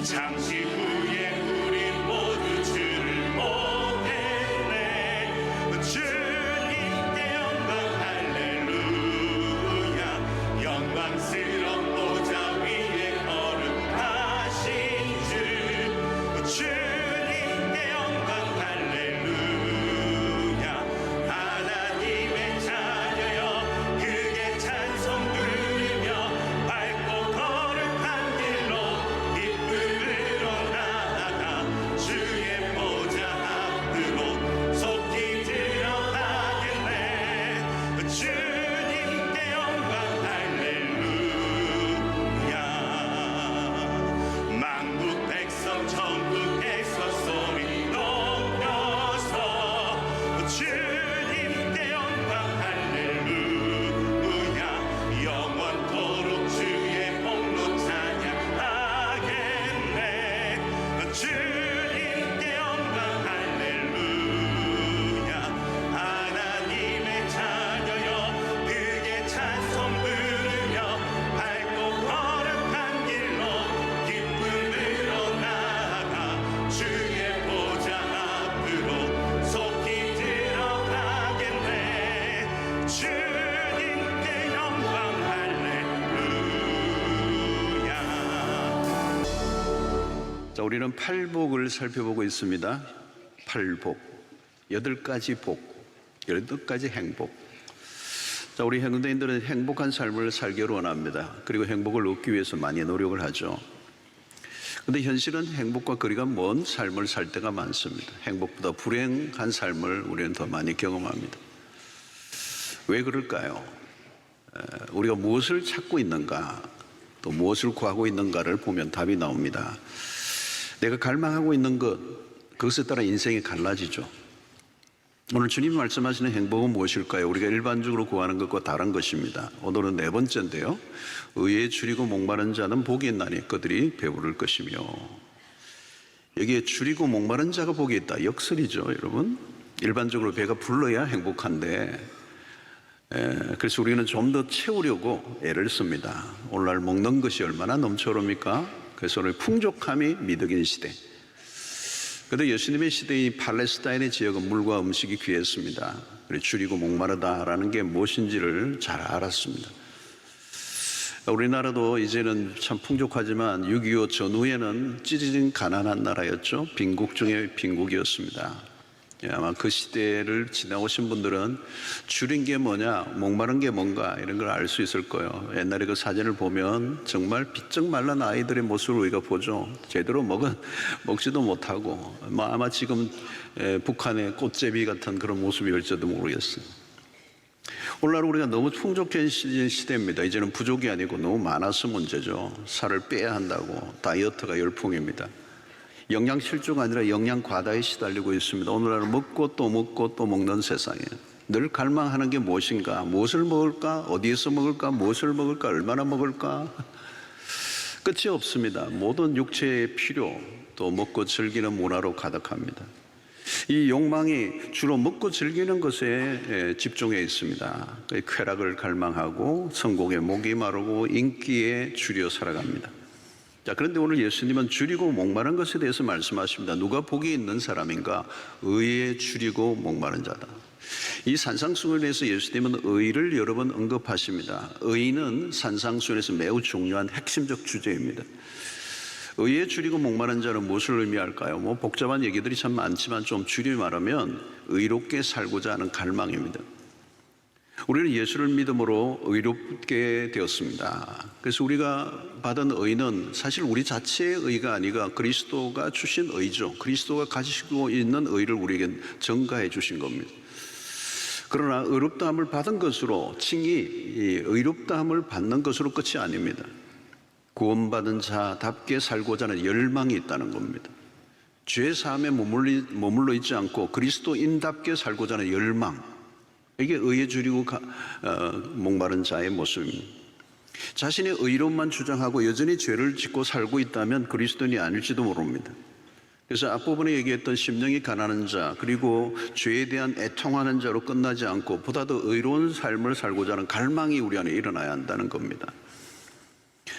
잠시 후에 우리 모두 주를 보겠네. 주님께 영광 할렐루야. 영광스러운 보좌 위에 거룩하신 주, 주님께 영광 할렐루야. 하나님의 자녀여 그의 찬송 부르며 밝고 거룩한 길로 기쁨으로 나아가 주의 보좌 앞으로 속히 들어가겠네. 주님께 영광 할렐루야. 만국 백성 천국에서 소리 높여서 주님께 영광 할렐루야. 영원토록 주의 복로 찬양하겠네. 주님께 영광 할렐루야. 하나님의 자녀여 그의 찬송 부르며 밝고 거룩한 길로 기쁨으로 나아가 주의 보좌 앞으로 속히 들어가겠네. 주님께 영광 할렐루야. 자, 우리는 팔복을 살펴보고 있습니다. 팔복, 8가지 복, 8가지 행복. 자, 우리 현대인들은 행복한 삶을 살기를 원합니다. 그리고 행복을 얻기 위해서 많이 노력을 하죠. 근데 현실은 행복과 거리가 먼 삶을 살 때가 많습니다. 행복보다 불행한 삶을 우리는 더 많이 경험합니다. 왜 그럴까요? 우리가 무엇을 찾고 있는가, 또 무엇을 구하고 있는가를 보면 답이 나옵니다. 내가 갈망하고 있는 것, 그것에 따라 인생이 갈라지죠. 오늘 주님이 말씀하시는 행복은 무엇일까요? 우리가 일반적으로 구하는 것과 다른 것입니다. 오늘은 4번째인데요. 의에 줄이고 목마른 자는 복이 있나니 그들이 배부를 것이며. 여기에 줄이고 목마른 자가 복이 있다. 역설이죠, 여러분. 일반적으로 배가 불러야 행복한데, 그래서 우리는 좀 더 채우려고 애를 씁니다. 오늘날 먹는 것이 얼마나 넘쳐오릅니까? 그래서 오늘 풍족함이 미덕인 시대. 그런데 예수님의 시대의 팔레스타인의 지역은 물과 음식이 귀했습니다. 그래서 줄이고 목마르다라는 게 무엇인지를 잘 알았습니다. 우리나라도 이제는 참 풍족하지만 6.25 전후에는 찢어진 가난한 나라였죠. 빈국 중에 빈국이었습니다. 아마 그 시대를 지나오신 분들은 줄인 게 뭐냐, 목마른 게 뭔가 이런 걸 알 수 있을 거예요. 옛날에 그 사진을 보면 정말 비쩍 말란 아이들의 모습을 우리가 보죠. 제대로 먹지도 못하고, 아마 지금 북한의 꽃제비 같은 그런 모습일지도 모르겠어요. 오늘날 우리가 너무 풍족해진 시대입니다. 이제는 부족이 아니고 너무 많아서 문제죠. 살을 빼야 한다고 다이어트가 열풍입니다. 영양 실조가 아니라 영양 과다에 시달리고 있습니다. 오늘날 먹고 또 먹고 또 먹는 세상이에요. 늘 갈망하는 게 무엇인가, 무엇을 먹을까, 어디에서 먹을까, 무엇을 먹을까, 얼마나 먹을까, 끝이 없습니다. 모든 육체의 필요, 또 먹고 즐기는 문화로 가득합니다. 이 욕망이 주로 먹고 즐기는 것에 집중해 있습니다. 쾌락을 갈망하고 성공에 목이 마르고 인기에 줄여 살아갑니다. 자, 그런데 오늘 예수님은 줄이고 목마른 것에 대해서 말씀하십니다. 누가 복이 있는 사람인가? 의에 줄이고 목마른 자다. 이 산상수훈에서 예수님은 의를 여러 번 언급하십니다. 의는 산상수훈에서 매우 중요한 핵심적 주제입니다. 의에 줄이고 목마른 자는 무엇을 의미할까요? 복잡한 얘기들이 참 많지만 좀 줄여 말하면 의롭게 살고자 하는 갈망입니다. 우리는 예수를 믿음으로 의롭게 되었습니다. 그래서 우리가 받은 의는 사실 우리 자체의 의가 아니라 그리스도가 주신 의죠. 그리스도가 가지고 있는 의를 우리에게 전가해 주신 겁니다. 그러나 의롭다함을 받은 것으로 칭이 의롭다함을 받는 것으로 끝이 아닙니다. 구원받은 자답게 살고자 하는 열망이 있다는 겁니다. 죄 사함에 머물러 있지 않고 그리스도인답게 살고자 하는 열망, 이게 의에 줄이고 목마른 자의 모습입니다. 자신의 의로움만 주장하고 여전히 죄를 짓고 살고 있다면 그리스도인이 아닐지도 모릅니다. 그래서 앞부분에 얘기했던 심령이 가난한 자, 그리고 죄에 대한 애통하는 자로 끝나지 않고 보다 더 의로운 삶을 살고자 하는 갈망이 우리 안에 일어나야 한다는 겁니다.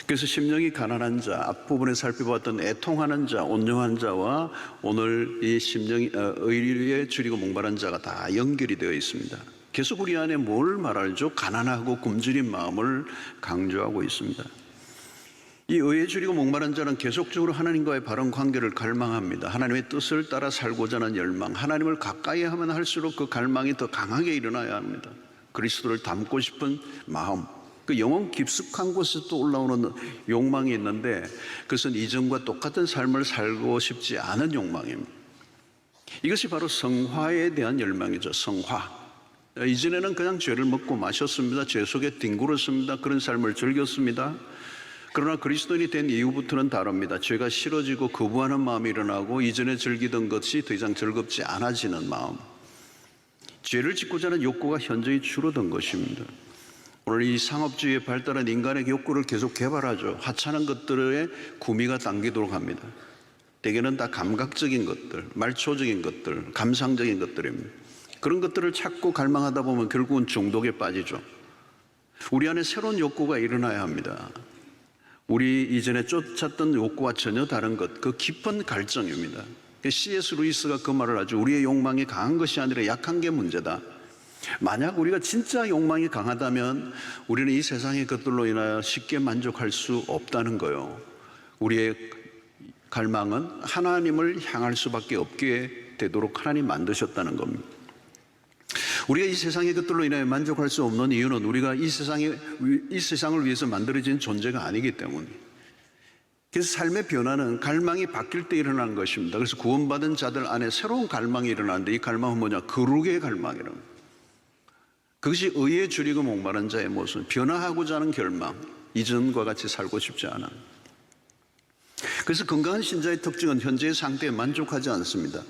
그래서 심령이 가난한 자, 앞부분에 살펴보았던 애통하는 자, 온유한 자와 오늘 이 심령이 의리에 줄이고 목마른 자가 다 연결이 되어 있습니다. 계속 우리 안에 뭘 말하죠? 가난하고 굶주린 마음을 강조하고 있습니다. 이 의에 줄이고 목마른 자는 계속적으로 하나님과의 바른 관계를 갈망합니다. 하나님의 뜻을 따라 살고자 하는 열망, 하나님을 가까이 하면 할수록 그 갈망이 더 강하게 일어나야 합니다. 그리스도를 닮고 싶은 마음, 그 영혼 깊숙한 곳에서 또 올라오는 욕망이 있는데 그것은 이전과 똑같은 삶을 살고 싶지 않은 욕망입니다. 이것이 바로 성화에 대한 열망이죠. 성화. 이전에는 그냥 죄를 먹고 마셨습니다. 죄 속에 뒹굴었습니다. 그런 삶을 즐겼습니다. 그러나 그리스도인이 된 이후부터는 다릅니다. 죄가 싫어지고 거부하는 마음이 일어나고 이전에 즐기던 것이 더 이상 즐겁지 않아지는 마음. 죄를 짓고자 하는 욕구가 현저히 줄어든 것입니다. 오늘 이 상업주의에 발달한 인간의 욕구를 계속 개발하죠. 하찮은 것들에 구미가 당기도록 합니다. 대개는 다 감각적인 것들, 말초적인 것들, 감상적인 것들입니다. 그런 것들을 찾고 갈망하다 보면 결국은 중독에 빠지죠. 우리 안에 새로운 욕구가 일어나야 합니다. 우리 이전에 쫓았던 욕구와 전혀 다른 것, 그 깊은 갈증입니다. C.S. 루이스가 그 말을 하죠. 우리의 욕망이 강한 것이 아니라 약한 게 문제다. 만약 우리가 진짜 욕망이 강하다면 우리는 이 세상의 것들로 인하여 쉽게 만족할 수 없다는 거예요. 우리의 갈망은 하나님을 향할 수밖에 없게 되도록 하나님 만드셨다는 겁니다. 우리가 이 세상의 것들로 인하여 만족할 수 없는 이유는 우리가 이 세상을 위해서 만들어진 존재가 아니기 때문이에요. 그래서 삶의 변화는 갈망이 바뀔 때 일어나는 것입니다. 그래서 구원받은 자들 안에 새로운 갈망이 일어나는데 이 갈망은 뭐냐? 거룩의 갈망이라는 거예요. 그것이 의에 줄이고 목마른 자의 모습, 변화하고자 하는 결망, 이전과 같이 살고 싶지 않아. 그래서 건강한 신자의 특징은 현재의 상태에 만족하지 않습니다.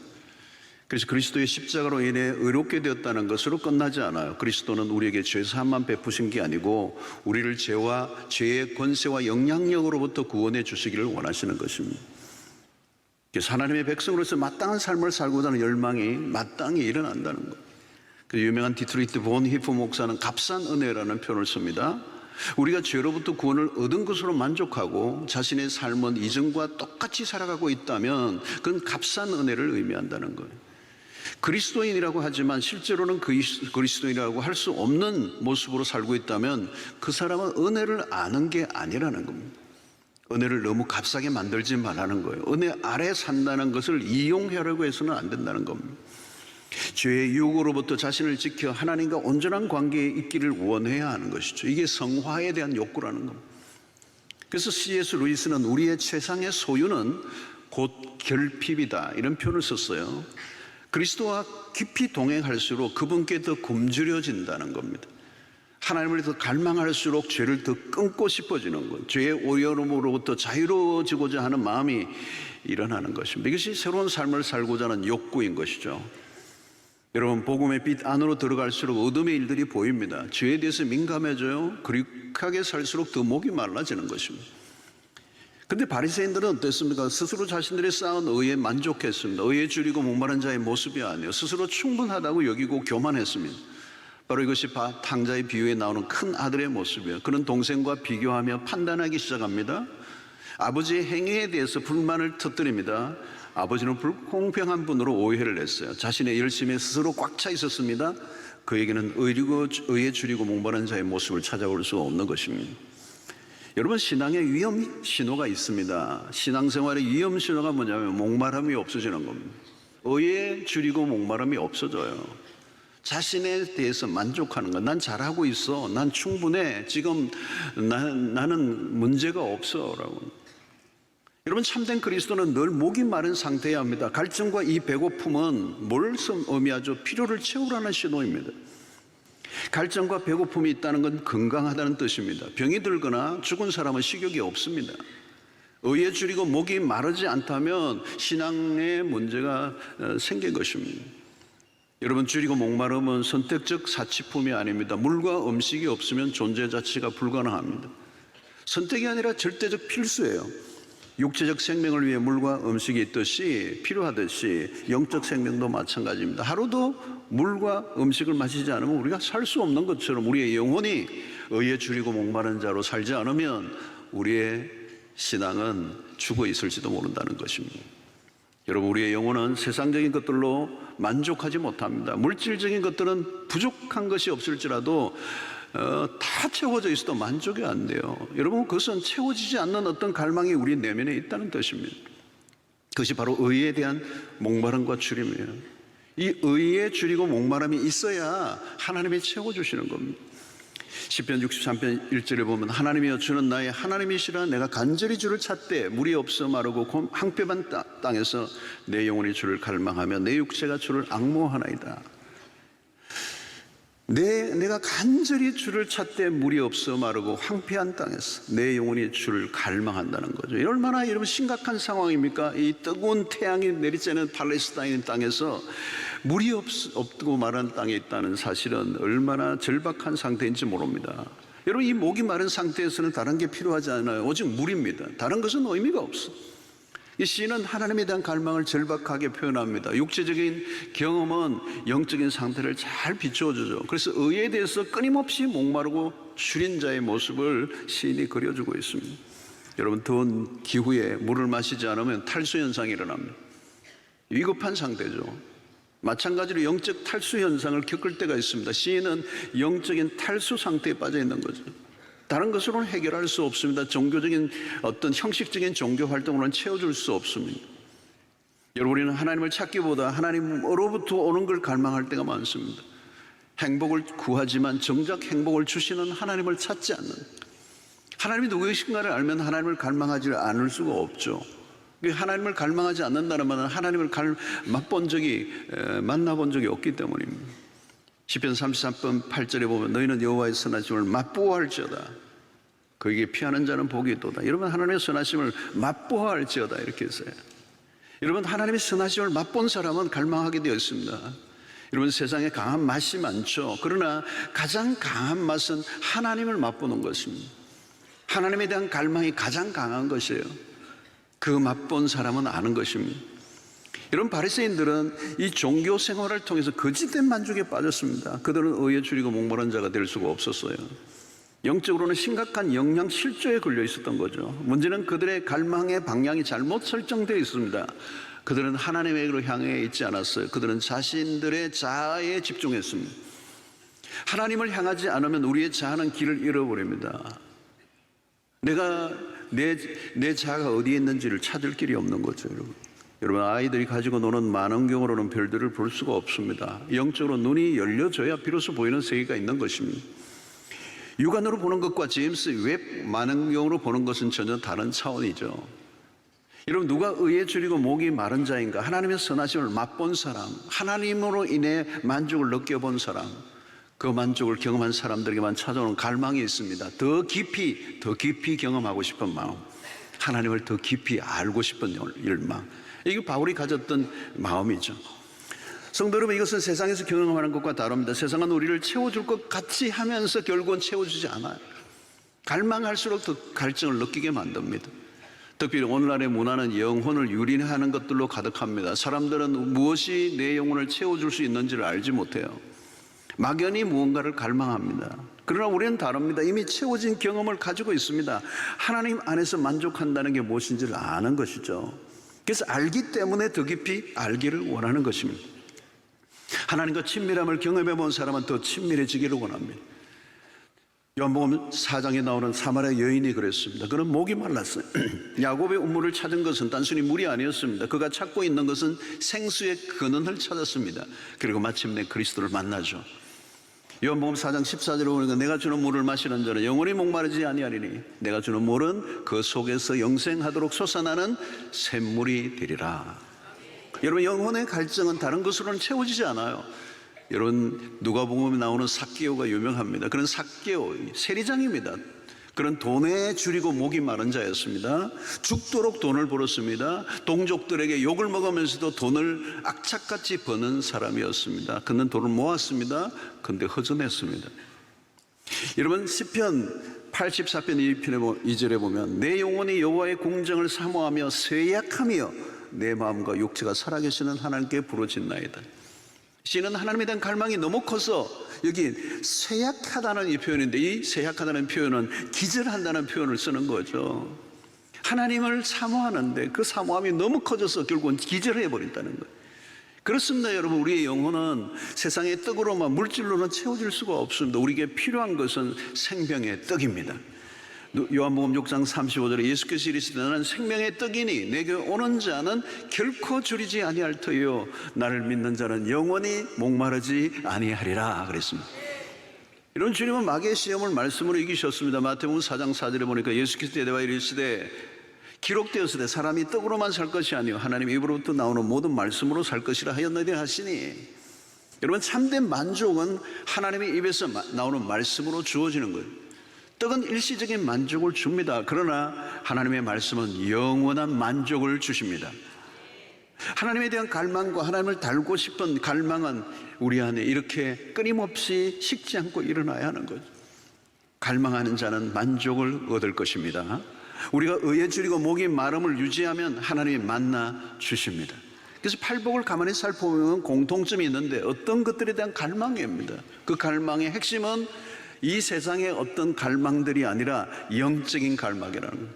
그래서 그리스도의 십자가로 인해 의롭게 되었다는 것으로 끝나지 않아요. 그리스도는 우리에게 죄사함만 베푸신 게 아니고 우리를 죄의 권세와 영향력으로부터 구원해 주시기를 원하시는 것입니다. 그래서 하나님의 백성으로서 마땅한 삶을 살고자 하는 열망이 마땅히 일어난다는 거예요. 그 유명한 디트로이트 본 히프 목사는 값싼 은혜라는 표현을 씁니다. 우리가 죄로부터 구원을 얻은 것으로 만족하고 자신의 삶은 이전과 똑같이 살아가고 있다면 그건 값싼 은혜를 의미한다는 거예요. 그리스도인이라고 하지만 실제로는 그리스도인이라고 할 수 없는 모습으로 살고 있다면 그 사람은 은혜를 아는 게 아니라는 겁니다. 은혜를 너무 값싸게 만들지 말라는 거예요. 은혜 아래 산다는 것을 이용하려고 해서는 안 된다는 겁니다. 죄의 유혹으로부터 자신을 지켜 하나님과 온전한 관계에 있기를 원해야 하는 것이죠. 이게 성화에 대한 욕구라는 겁니다. 그래서 C.S. 루이스는 우리의 최상의 소유는 곧 결핍이다 이런 표현을 썼어요. 그리스도와 깊이 동행할수록 그분께 더 굶주려진다는 겁니다. 하나님을 더 갈망할수록 죄를 더 끊고 싶어지는 것, 죄의 오염으로부터 자유로워지고자 하는 마음이 일어나는 것입니다. 이것이 새로운 삶을 살고자 하는 욕구인 것이죠. 여러분, 복음의 빛 안으로 들어갈수록 어둠의 일들이 보입니다. 죄에 대해서 민감해져요. 그릭하게 살수록 더 목이 말라지는 것입니다. 근데 바리새인들은 어땠습니까? 스스로 자신들이 쌓은 의에 만족했습니다. 의에 줄이고 목마른 자의 모습이 아니에요. 스스로 충분하다고 여기고 교만했습니다. 바로 이것이 탕자의 비유에 나오는 큰 아들의 모습이에요. 그는 동생과 비교하며 판단하기 시작합니다. 아버지의 행위에 대해서 불만을 터뜨립니다. 아버지는 불공평한 분으로 오해를 했어요. 자신의 열심에 스스로 꽉 차 있었습니다. 그에게는 의에 줄이고 목마른 자의 모습을 찾아볼 수 없는 것입니다. 여러분, 신앙에 위험 신호가 있습니다. 신앙생활의 위험 신호가 뭐냐면 목마름이 없어지는 겁니다. 의에 줄이고 목마름이 없어져요. 자신에 대해서 만족하는 것. 난 잘하고 있어. 난 충분해. 지금 나는 문제가 없어. 라고. 여러분, 참된 그리스도는 늘 목이 마른 상태여야 합니다. 갈증과 이 배고픔은 뭘 의미하죠? 필요를 채우라는 신호입니다. 갈증과 배고픔이 있다는 건 건강하다는 뜻입니다. 병이 들거나 죽은 사람은 식욕이 없습니다. 의에 줄이고 목이 마르지 않다면 신앙에 문제가 생긴 것입니다. 여러분, 줄이고 목마름은 선택적 사치품이 아닙니다. 물과 음식이 없으면 존재 자체가 불가능합니다. 선택이 아니라 절대적 필수예요. 육체적 생명을 위해 물과 음식이 있듯이 필요하듯이 영적 생명도 마찬가지입니다. 하루도 물과 음식을 마시지 않으면 우리가 살 수 없는 것처럼 우리의 영혼이 의에 줄이고 목마른 자로 살지 않으면 우리의 신앙은 죽어 있을지도 모른다는 것입니다. 여러분, 우리의 영혼은 세상적인 것들로 만족하지 못합니다. 물질적인 것들은 부족한 것이 없을지라도 다 채워져 있어도 만족이 안 돼요. 여러분, 그것은 채워지지 않는 어떤 갈망이 우리 내면에 있다는 뜻입니다. 그것이 바로 의에 대한 목마름과 주림이에요. 이 의에 줄이고 목마름이 있어야 하나님이 채워주시는 겁니다. 시편 63편 1절에 보면 하나님이여 주는 나의 하나님이시라 내가 간절히 주를 찾되 물이 없어 마르고 황폐한 땅에서 내 영혼이 주를 갈망하며 내 육체가 주를 악모하나이다. 내가 간절히 주를 찾되 물이 없어 마르고 황폐한 땅에서 내 영혼이 주를 갈망한다는 거죠. 얼마나 여러분 심각한 상황입니까? 이 뜨거운 태양이 내리쬐는 팔레스타인 땅에서 물이 없고 마른 땅에 있다는 사실은 얼마나 절박한 상태인지 모릅니다. 여러분, 이 목이 마른 상태에서는 다른 게 필요하지 않아요. 오직 물입니다. 다른 것은 의미가 없어. 이 시는 하나님에 대한 갈망을 절박하게 표현합니다. 육체적인 경험은 영적인 상태를 잘 비추어주죠. 그래서 의에 대해서 끊임없이 목마르고 줄인 자의 모습을 시인이 그려주고 있습니다. 여러분, 더운 기후에 물을 마시지 않으면 탈수 현상이 일어납니다. 위급한 상태죠. 마찬가지로 영적 탈수 현상을 겪을 때가 있습니다. 시인은 영적인 탈수 상태에 빠져 있는 거죠. 다른 것으로는 해결할 수 없습니다. 종교적인 어떤 형식적인 종교 활동으로는 채워줄 수 없습니다. 여러분, 우리는 하나님을 찾기보다 하나님으로부터 오는 걸 갈망할 때가 많습니다. 행복을 구하지만 정작 행복을 주시는 하나님을 찾지 않는, 하나님이 누구이신가를 알면 하나님을 갈망하지 않을 수가 없죠. 하나님을 갈망하지 않는다는 말은 하나님을 만나본 적이 없기 때문입니다. 시편 33편 8절에 보면 너희는 여호와의 선하심을 맛보아할지어다. 그에게 피하는 자는 복이 있도다. 여러분, 하나님의 선하심을 맛보아할지어다 이렇게 했어요. 여러분, 하나님의 선하심을 맛본 사람은 갈망하게 되어 있습니다. 여러분, 세상에 강한 맛이 많죠. 그러나 가장 강한 맛은 하나님을 맛보는 것입니다. 하나님에 대한 갈망이 가장 강한 것이에요. 그 맛본 사람은 아는 것입니다. 여러분, 바리새인들은 이 종교 생활을 통해서 거짓된 만족에 빠졌습니다. 그들은 의에 줄이고 목마른 자가 될 수가 없었어요. 영적으로는 심각한 영양 실조에 걸려 있었던 거죠. 문제는 그들의 갈망의 방향이 잘못 설정되어 있습니다. 그들은 하나님에게로 향해 있지 않았어요. 그들은 자신들의 자아에 집중했습니다. 하나님을 향하지 않으면 우리의 자아는 길을 잃어버립니다. 내 자아가 어디에 있는지를 찾을 길이 없는 거죠, 여러분. 여러분, 아이들이 가지고 노는 만원경으로는 별들을 볼 수가 없습니다. 영적으로 눈이 열려져야 비로소 보이는 세계가 있는 것입니다. 육안으로 보는 것과 제임스 웹 만원경으로 보는 것은 전혀 다른 차원이죠. 여러분, 누가 의에 줄이고 목이 마른 자인가? 하나님의 선하심을 맛본 사람, 하나님으로 인해 만족을 느껴본 사람, 그 만족을 경험한 사람들에게만 찾아오는 갈망이 있습니다. 더 깊이 경험하고 싶은 마음, 하나님을 더 깊이 알고 싶은 열망. 이게 바울이 가졌던 마음이죠. 성도 여러분, 이것은 세상에서 경험하는 것과 다릅니다. 세상은 우리를 채워줄 것 같이 하면서 결국은 채워주지 않아요. 갈망할수록 더 갈증을 느끼게 만듭니다. 특별히 오늘날의 문화는 영혼을 유린하는 것들로 가득합니다. 사람들은 무엇이 내 영혼을 채워줄 수 있는지를 알지 못해요. 막연히 무언가를 갈망합니다. 그러나 우리는 다릅니다. 이미 채워진 경험을 가지고 있습니다. 하나님 안에서 만족한다는 게 무엇인지를 아는 것이죠. 그래서 알기 때문에 더 깊이 알기를 원하는 것입니다. 하나님과 친밀함을 경험해 본 사람은 더 친밀해지기를 원합니다. 요한복음 4장에 나오는 사마리아 여인이 그랬습니다. 그는 목이 말랐어요. 야곱의 우물을 찾은 것은 단순히 물이 아니었습니다. 그가 찾고 있는 것은 생수의 근원을 찾았습니다. 그리고 마침내 그리스도를 만나죠. 요한복음 4장 14절에 보니까 내가 주는 물을 마시는 자는 영원히 목마르지 아니하리니 내가 주는 물은 그 속에서 영생하도록 솟아나는 샘물이 되리라. 여러분, 영혼의 갈증은 다른 것으로는 채워지지 않아요. 여러분, 누가복음에 나오는 삭개오가 유명합니다. 그런 삭개오, 세리장입니다. 그런 돈에 줄이고 목이 마른 자였습니다. 죽도록 돈을 벌었습니다. 동족들에게 욕을 먹으면서도 돈을 악착같이 버는 사람이었습니다. 그는 돈을 모았습니다. 그런데 허전했습니다. 여러분, 시편 84편 2절에 보면 내 영혼이 여호와의 공정을 사모하며 쇠약하며 내 마음과 육체가 살아계시는 하나님께 부르짖나이다. 씨는 하나님에 대한 갈망이 너무 커서 여기 쇠약하다는 이 표현인데, 이 쇠약하다는 표현은 기절한다는 표현을 쓰는 거죠. 하나님을 사모하는데 그 사모함이 너무 커져서 결국은 기절해 버린다는 거예요. 그렇습니다, 여러분. 우리의 영혼은 세상의 떡으로만, 물질로는 채워질 수가 없습니다. 우리에게 필요한 것은 생명의 떡입니다. 요한복음 6장 35절에 예수께서 이르시되 나는 생명의 떡이니 내게 오는 자는 결코 줄이지 아니할 터요 나를 믿는 자는 영원히 목마르지 아니하리라 그랬습니다. 이런 주님은 마귀의 시험을 말씀으로 이기셨습니다. 마태복음 4장 4절에 보니까 예수께서 대답하여 이르시되 기록되었으되 사람이 떡으로만 살 것이 아니요 하나님 입으로부터 나오는 모든 말씀으로 살 것이라 하였느니 하시니, 여러분, 참된 만족은 하나님의 입에서 나오는 말씀으로 주어지는 거예요. 떡은 일시적인 만족을 줍니다. 그러나 하나님의 말씀은 영원한 만족을 주십니다. 하나님에 대한 갈망과 하나님을 닮고 싶은 갈망은 우리 안에 이렇게 끊임없이 식지 않고 일어나야 하는 거죠. 갈망하는 자는 만족을 얻을 것입니다. 우리가 의에 줄이고 목이 마름을 유지하면 하나님이 만나 주십니다. 그래서 팔복을 가만히 살펴보면 공통점이 있는데 어떤 것들에 대한 갈망입니다. 그 갈망의 핵심은 이 세상의 어떤 갈망들이 아니라 영적인 갈망이라는 거예요.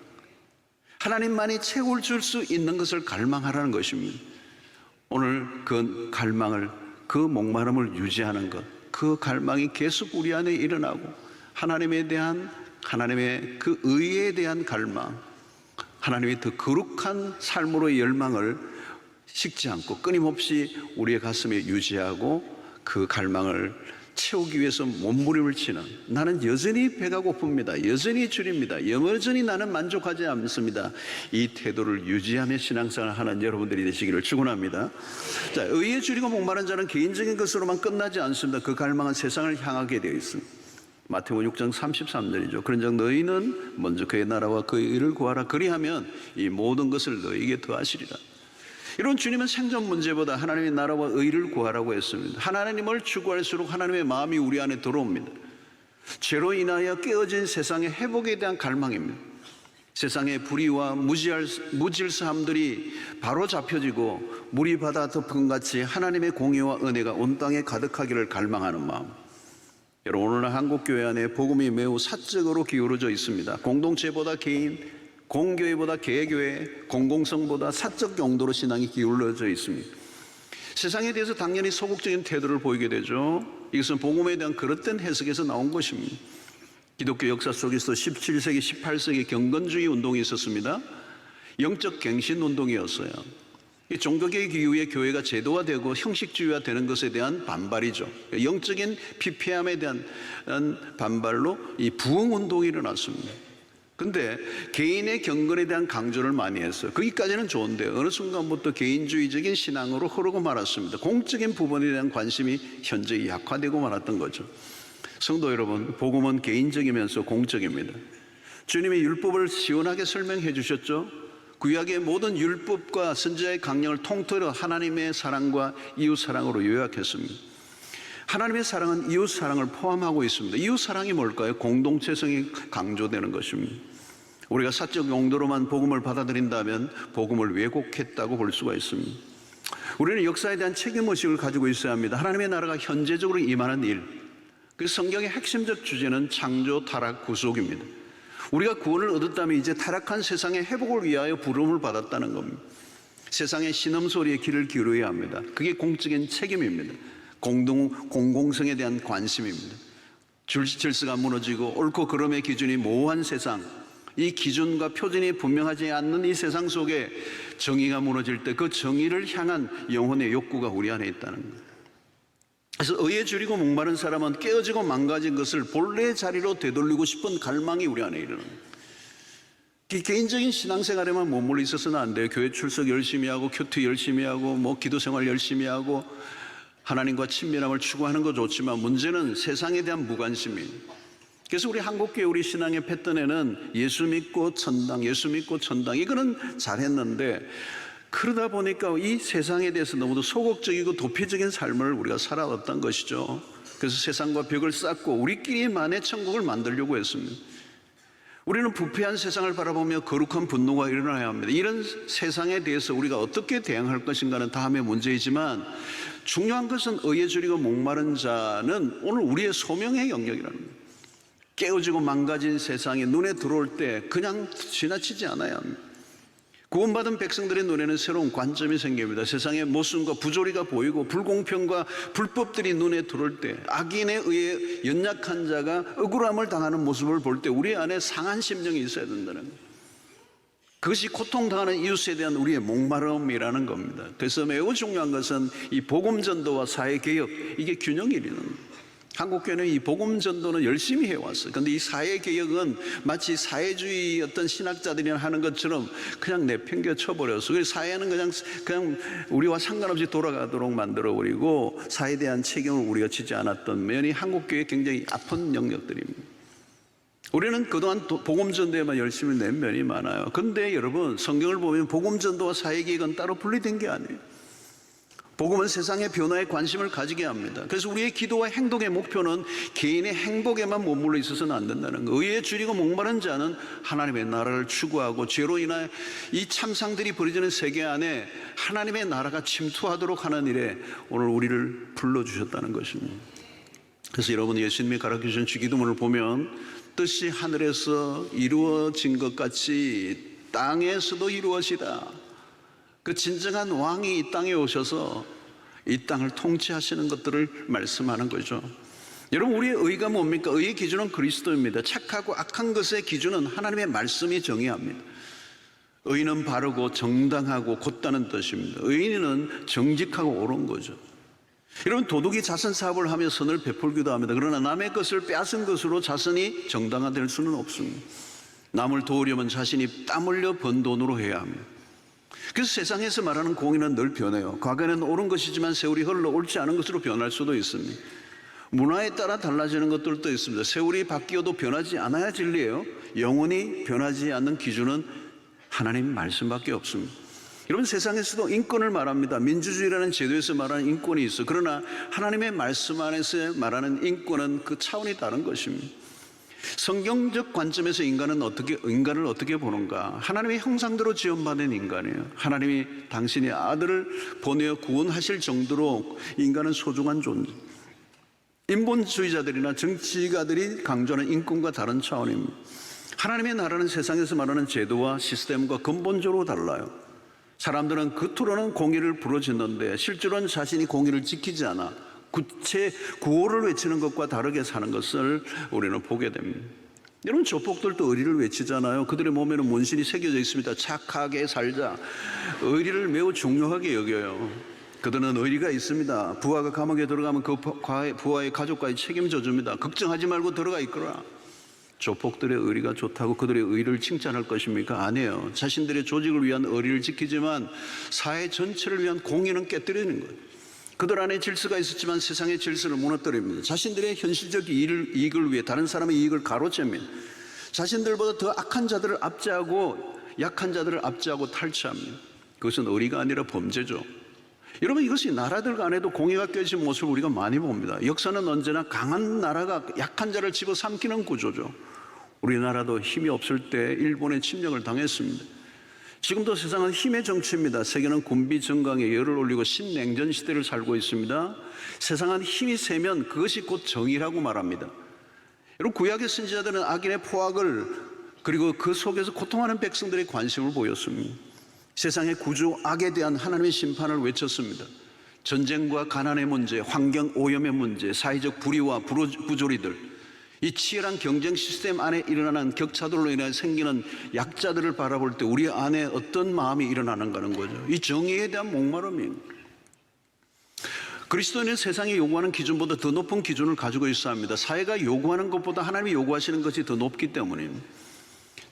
하나님만이 채워줄 수 있는 것을 갈망하라는 것입니다. 오늘 그 갈망을, 그 목마름을 유지하는 것, 그 갈망이 계속 우리 안에 일어나고 하나님에 대한, 하나님의 그 의에 대한 갈망, 하나님의 더 거룩한 삶으로의 열망을 식지 않고 끊임없이 우리의 가슴에 유지하고 그 갈망을 채우기 위해서 몸부림을 치는, 나는 여전히 배가 고픕니다, 여전히 줄입니다, 여전히 나는 만족하지 않습니다, 이 태도를 유지하며 신앙생활을 하는 여러분들이 되시기를 축원합니다. 자, 의에 줄이고 목마른 자는 개인적인 것으로만 끝나지 않습니다. 그 갈망은 세상을 향하게 되어 있습니다. 마태복음 6장 33절이죠. 그런즉 너희는 먼저 그의 나라와 그의 의를 구하라. 그리하면 이 모든 것을 너희에게 더하시리라. 이런 주님은 생존 문제보다 하나님의 나라와 의를 구하라고 했습니다. 하나님을 추구할수록 하나님의 마음이 우리 안에 들어옵니다. 죄로 인하여 깨어진 세상의 회복에 대한 갈망입니다. 세상의 불의와 무질서함들이 바로 잡혀지고 물이 바다 덮은 같이 하나님의 공의와 은혜가 온 땅에 가득하기를 갈망하는 마음. 여러분, 오늘날 한국교회 안에 복음이 매우 사적으로 기울어져 있습니다. 공동체보다 개인, 공교회보다 개교회, 공공성보다 사적 용도로 신앙이 기울어져 있습니다. 세상에 대해서 당연히 소극적인 태도를 보이게 되죠. 이것은 복음에 대한 그릇된 해석에서 나온 것입니다. 기독교 역사 속에서 17세기, 18세기 경건주의 운동이 있었습니다. 영적 갱신 운동이었어요. 이 종교개혁 이후에 교회가 제도화되고 형식주의화 되는 것에 대한 반발이죠. 영적인 피폐함에 대한 반발로 이 부흥 운동이 일어났습니다. 근데 개인의 경건에 대한 강조를 많이 했어요. 거기까지는 좋은데 어느 순간부터 개인주의적인 신앙으로 흐르고 말았습니다. 공적인 부분에 대한 관심이 현저히 약화되고 말았던 거죠. 성도 여러분, 복음은 개인적이면서 공적입니다. 주님이 율법을 시원하게 설명해 주셨죠. 구약의 모든 율법과 선지자의 강령을 통틀어 하나님의 사랑과 이웃 사랑으로 요약했습니다. 하나님의 사랑은 이웃 사랑을 포함하고 있습니다. 이웃 사랑이 뭘까요? 공동체성이 강조되는 것입니다. 우리가 사적 용도로만 복음을 받아들인다면 복음을 왜곡했다고 볼 수가 있습니다. 우리는 역사에 대한 책임의식을 가지고 있어야 합니다. 하나님의 나라가 현재적으로 임하는 일, 그 성경의 핵심적 주제는 창조, 타락, 구속입니다. 우리가 구원을 얻었다면 이제 타락한 세상의 회복을 위하여 부름을 받았다는 겁니다. 세상의 신음소리에 귀를 기울여야 합니다. 그게 공적인 책임입니다. 공공성에 대한 관심입니다. 질서가 무너지고 옳고 그름의 기준이 모호한 세상, 이 기준과 표준이 분명하지 않는 이 세상 속에 정의가 무너질 때 그 정의를 향한 영혼의 욕구가 우리 안에 있다는 거예요. 그래서 의에 줄이고 목마른 사람은 깨어지고 망가진 것을 본래의 자리로 되돌리고 싶은 갈망이 우리 안에 일어납니다. 개인적인 신앙생활에만 머물러 있어서는 안 돼요. 교회 출석 열심히 하고 큐티 열심히 하고 기도생활 열심히 하고 하나님과 친밀함을 추구하는 거 좋지만 문제는 세상에 대한 무관심이에요. 그래서 우리 한국교회 우리 신앙의 패턴에는 예수 믿고 천당, 예수 믿고 천당, 이거는 잘했는데 그러다 보니까 이 세상에 대해서 너무도 소극적이고 도피적인 삶을 우리가 살아왔던 것이죠. 그래서 세상과 벽을 쌓고 우리끼리만의 천국을 만들려고 했습니다. 우리는 부패한 세상을 바라보며 거룩한 분노가 일어나야 합니다. 이런 세상에 대해서 우리가 어떻게 대응할 것인가는 다음의 문제이지만 중요한 것은 의에 줄이고 목마른 자는 오늘 우리의 소명의 영역이라는 거예요. 깨어지고 망가진 세상에 눈에 들어올 때 그냥 지나치지 않아야 합니다. 구원받은 백성들의 눈에는 새로운 관점이 생깁니다. 세상의 모순과 부조리가 보이고 불공평과 불법들이 눈에 들어올 때, 악인에 의해 연약한 자가 억울함을 당하는 모습을 볼 때 우리 안에 상한 심령이 있어야 된다는 거예요. 그것이 고통당하는 이웃에 대한 우리의 목마름이라는 겁니다. 그래서 매우 중요한 것은 이 복음전도와 사회개혁, 이게 균형이 이루는 거예요. 한국교회는 이 복음전도는 열심히 해왔어요. 그런데 이 사회개혁은 마치 사회주의 어떤 신학자들이 하는 것처럼 그냥 내팽겨 쳐버려서, 그래서 사회는 그냥 우리와 상관없이 돌아가도록 만들어버리고 사회에 대한 책임을 우리가 지지 않았던 면이 한국교회의 굉장히 아픈 영역들입니다. 우리는 그동안 복음전도에만 열심히 낸 면이 많아요. 그런데 여러분, 성경을 보면 복음전도와 사회개혁은 따로 분리된 게 아니에요. 복음은 세상의 변화에 관심을 가지게 합니다. 그래서 우리의 기도와 행동의 목표는 개인의 행복에만 머물러 있어서는 안 된다는 거예요. 의에 줄이고 목마른 자는 하나님의 나라를 추구하고 죄로 인하여 이 참상들이 벌어지는 세계 안에 하나님의 나라가 침투하도록 하는 일에 오늘 우리를 불러주셨다는 것입니다. 그래서 여러분, 예수님이 가르쳐주신 주기도문을 보면 뜻이 하늘에서 이루어진 것 같이 땅에서도 이루어지다. 그 진정한 왕이 이 땅에 오셔서 이 땅을 통치하시는 것들을 말씀하는 거죠. 여러분, 우리의 의가 뭡니까? 의의 기준은 그리스도입니다. 착하고 악한 것의 기준은 하나님의 말씀이 정의합니다. 의는 바르고 정당하고 곧다는 뜻입니다. 의인은 정직하고 옳은 거죠. 여러분, 도둑이 자선 사업을 하며 선을 베풀기도 합니다. 그러나 남의 것을 빼앗은 것으로 자선이 정당화될 수는 없습니다. 남을 도우려면 자신이 땀 흘려 번 돈으로 해야 합니다. 그래서 세상에서 말하는 공의는 늘 변해요. 과거에는 옳은 것이지만 세월이 흘러 옳지 않은 것으로 변할 수도 있습니다. 문화에 따라 달라지는 것들도 있습니다. 세월이 바뀌어도 변하지 않아야 진리예요. 영원히 변하지 않는 기준은 하나님 말씀밖에 없습니다. 여러분, 세상에서도 인권을 말합니다. 민주주의라는 제도에서 말하는 인권이 있어. 그러나 하나님의 말씀 안에서 말하는 인권은 그 차원이 다른 것입니다. 성경적 관점에서 인간을 어떻게 보는가? 하나님의 형상대로 지음받은 인간이에요. 하나님이 당신의 아들을 보내어 구원하실 정도로 인간은 소중한 존재. 인본주의자들이나 정치가들이 강조하는 인권과 다른 차원입니다. 하나님의 나라는 세상에서 말하는 제도와 시스템과 근본적으로 달라요. 사람들은 겉으로는 공의를 부르짖는데 실제로는 자신이 공의를 지키지 않아 구체 구호를 외치는 것과 다르게 사는 것을 우리는 보게 됩니다. 여러분, 조폭들도 의리를 외치잖아요. 그들의 몸에는 문신이 새겨져 있습니다. 착하게 살자. 의리를 매우 중요하게 여겨요. 그들은 의리가 있습니다. 부하가 감옥에 들어가면 그 부하의 가족까지 책임져 줍니다. 걱정하지 말고 들어가 있거라. 조폭들의 의리가 좋다고 그들의 의리를 칭찬할 것입니까? 아니에요. 자신들의 조직을 위한 의리를 지키지만 사회 전체를 위한 공의는 깨뜨리는 거예요. 그들 안에 질서가 있었지만 세상의 질서를 무너뜨립니다. 자신들의 현실적 이익을 위해 다른 사람의 이익을 가로챕니다. 자신들보다 더 악한 자들을 압제하고 약한 자들을 압제하고 탈취합니다. 그것은 의리가 아니라 범죄죠. 여러분, 이것이 나라들 간에도 공의가 깨진 모습을 우리가 많이 봅니다. 역사는 언제나 강한 나라가 약한 자를 집어삼키는 구조죠. 우리나라도 힘이 없을 때 일본의 침략을 당했습니다. 지금도 세상은 힘의 정치입니다. 세계는 군비 정강에 열을 올리고 신냉전 시대를 살고 있습니다. 세상은 힘이 세면 그것이 곧 정의라고 말합니다. 여러분, 구약의 선지자들은 악인의 포악을, 그리고 그 속에서 고통하는 백성들의 관심을 보였습니다. 세상의 구조 악에 대한 하나님의 심판을 외쳤습니다. 전쟁과 가난의 문제, 환경 오염의 문제, 사회적 불의와 부조리들, 이 치열한 경쟁 시스템 안에 일어나는 격차들로 인해 생기는 약자들을 바라볼 때 우리 안에 어떤 마음이 일어나는가 하는 거죠. 이 정의에 대한 목마름입니다. 그리스도인은 세상이 요구하는 기준보다 더 높은 기준을 가지고 있어야 합니다. 사회가 요구하는 것보다 하나님이 요구하시는 것이 더 높기 때문입니다.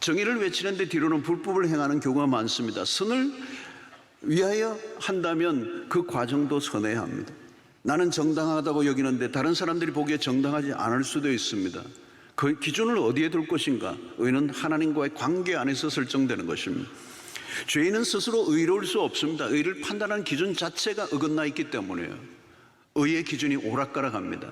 정의를 외치는데 뒤로는 불법을 행하는 경우가 많습니다. 선을 위하여 한다면 그 과정도 선해야 합니다. 나는 정당하다고 여기는데 다른 사람들이 보기에 정당하지 않을 수도 있습니다. 그 기준을 어디에 둘 것인가? 의는 하나님과의 관계 안에서 설정되는 것입니다. 죄인은 스스로 의로울 수 없습니다. 의를 판단하는 기준 자체가 어긋나 있기 때문이에요. 의의 기준이 오락가락합니다.